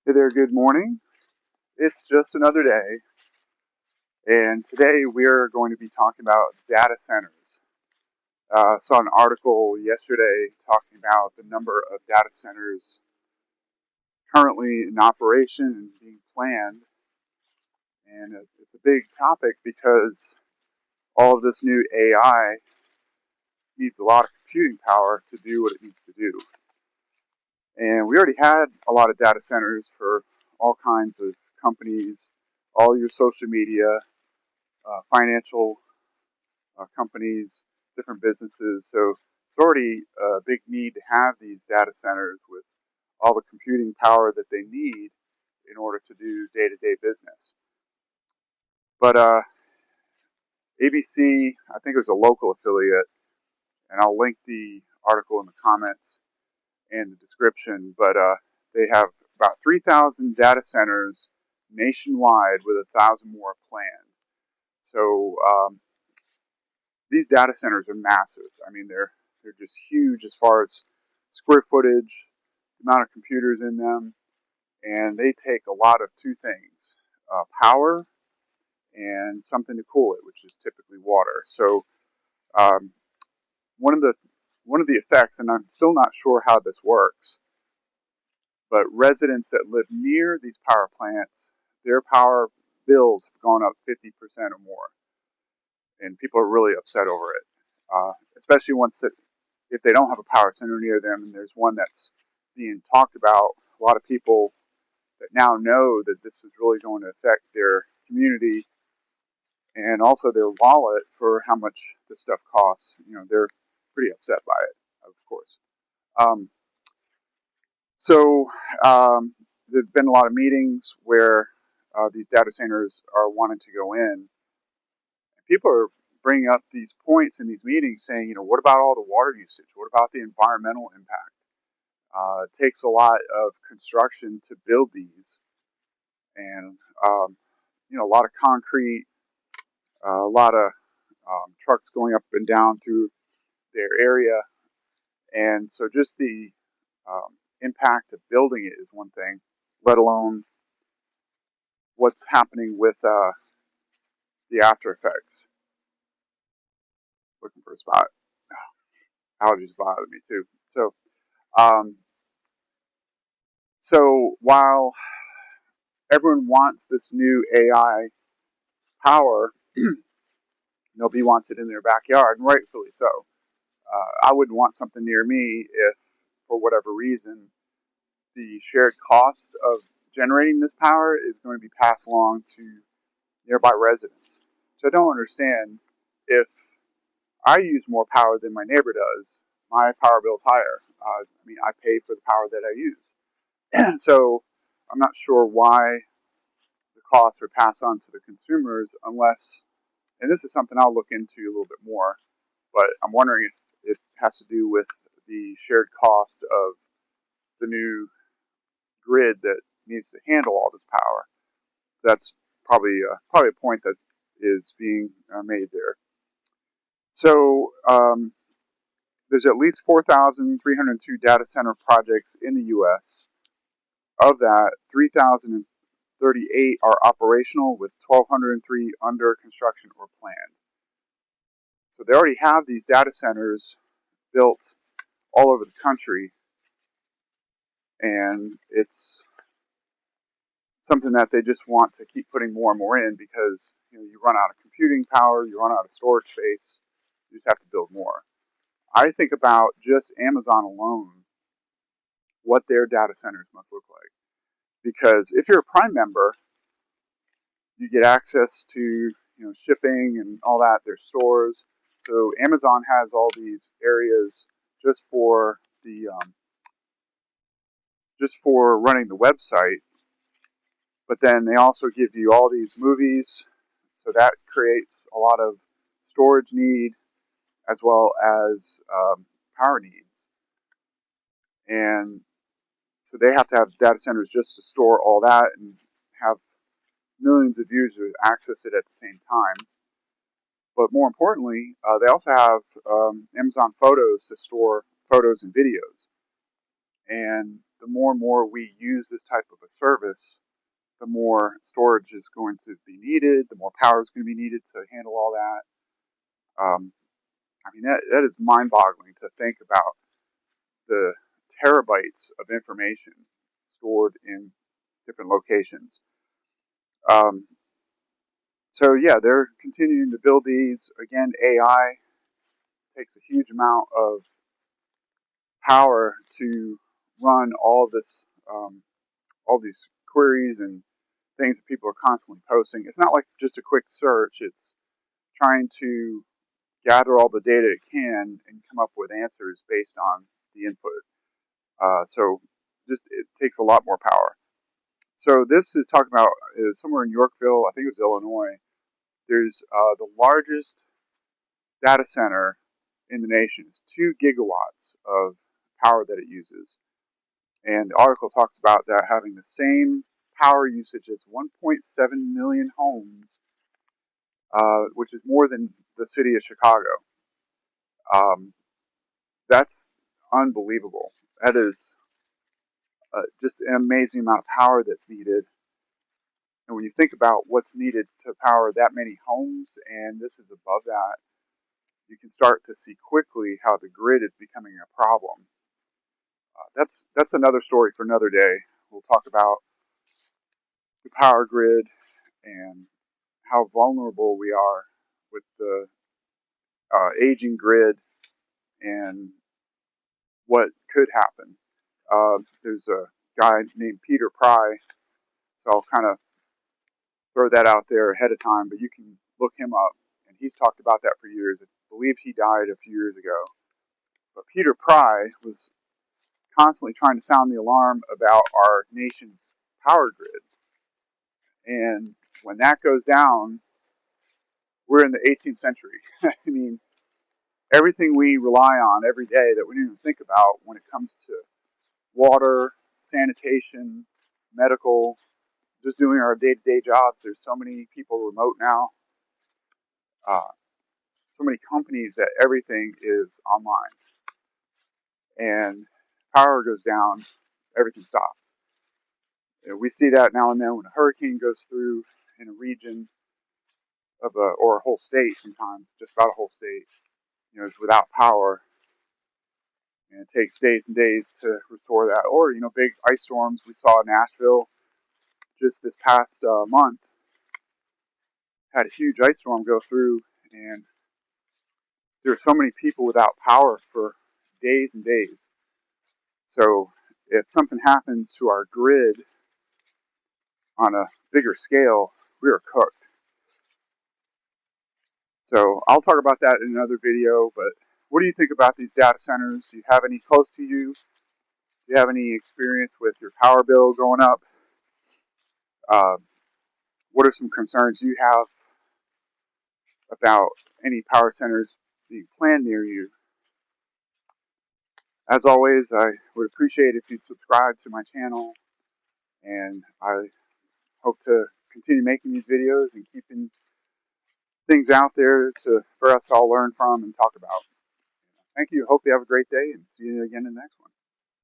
Hey there, good morning. It's just another day, and today we're going to be talking about data centers. Saw an article yesterday talking about the number of data centers currently in operation and being planned, and it's a big topic because all of this new AI needs a lot of computing power to do what it needs to do. And we already had a lot of data centers for all kinds of companies, all your social media, financial companies, different businesses. So it's already a big need to have these data centers with all the computing power that they need in order to do day-to-day business. But ABC, I think it was a local affiliate, and I'll link the article in the comments and the description, but they have about 3,000 data centers nationwide with 1,000 more planned. So these data centers are massive. I mean, they're just huge as far as square footage, the amount of computers in them, and they take a lot of two things: power and something to cool it, which is typically water. So um, one of the effects, and I'm still not sure how this works, but residents that live near these power plants, their power bills have gone up 50% or more, and people are really upset over it. Especially if they don't have a power center near them, and there's one that's being talked about. A lot of people that now know that this is really going to affect their community and also their wallet for how much this stuff costs. They're pretty upset by it, of course. Um, so there's been a lot of meetings where these data centers are wanting to go in. And people are bringing up these points in these meetings saying, what about all the water usage? What about the environmental impact? It takes a lot of construction to build these, and a lot of concrete, a lot of trucks going up and down through their area, and so just the impact of building it is one thing, let alone what's happening with the after effects. Looking for a spot. Allergies bother me too. Um, so while everyone wants this new AI power, nobody wants it in their backyard, and rightfully so. I wouldn't want something near me if, for whatever reason, the shared cost of generating this power is going to be passed along to nearby residents. So I don't understand, if I use more power than my neighbor does, my power bill is higher. I pay for the power that I use. So I'm not sure why the costs are passed on to the consumers unless, and this is something I'll look into a little bit more, but I'm wondering if it has to do with the shared cost of the new grid that needs to handle all this power. That's probably a point that is being made there. So there's at least 4,302 data center projects in the U.S. Of that, 3,038 are operational, with 1,203 under construction or planned. So they already have these data centers built all over the country, and it's something that they just want to keep putting more and more in because you run out of computing power, you run out of storage space, you just have to build more. I think about just Amazon alone, what their data centers must look like. Because if you're a Prime member, you get access to shipping and all that, their stores. So Amazon has all these areas just for running the website. But then they also give you all these movies, so that creates a lot of storage need as well as power needs. And so they have to have data centers just to store all that and have millions of users access it at the same time. But more importantly, they also have Amazon Photos to store photos and videos. And the more and more we use this type of a service, the more storage is going to be needed, the more power is going to be needed to handle all that. I mean, that is mind-boggling to think about the terabytes of information stored in different locations. Um, so yeah, they're continuing to build these. Again, AI takes a huge amount of power to run all this, all these queries and things that people are constantly posting. It's not like just a quick search. It's trying to gather all the data it can and come up with answers based on the input. So just it takes a lot more power. So this is talking about somewhere in Yorkville, I think it was Illinois. There's the largest data center in the nation. It's 2 gigawatts of power that it uses. And the article talks about that having the same power usage as 1.7 million homes, which is more than the city of Chicago. That's unbelievable. That is just an amazing amount of power that's needed. And when you think about what's needed to power that many homes, and this is above that, you can start to see quickly how the grid is becoming a problem. That's another story for another day. We'll talk about the power grid and how vulnerable we are with the aging grid and what could happen. There's a guy named Peter Pry, so I'll kind of throw that out there ahead of time, but you can look him up, and he's talked about that for years. I believe he died a few years ago. But Peter Pry was constantly trying to sound the alarm about our nation's power grid. And when that goes down, we're in the 18th century. I mean, everything we rely on every day that we don't even think about when it comes to water, sanitation, medical, just doing our day-to-day jobs. There's so many people remote now, so many companies that everything is online. And power goes down, everything stops. We see that now and then when a hurricane goes through in a region of or a whole state. Sometimes just about a whole state, is without power, and it takes days and days to restore that. Or big ice storms we saw in Nashville just this past month had a huge ice storm go through, and there were so many people without power for days and days. So if something happens to our grid on a bigger scale, we are cooked. So I'll talk about that in another video, but what do you think about these data centers? Do you have any close to you? Do you have any experience with your power bill going up? What are some concerns you have about any power centers being planned near you? As always, I would appreciate if you'd subscribe to my channel, and I hope to continue making these videos and keeping things out there for us to all learn from and talk about. Thank you. Hope you have a great day, and see you again in the next one.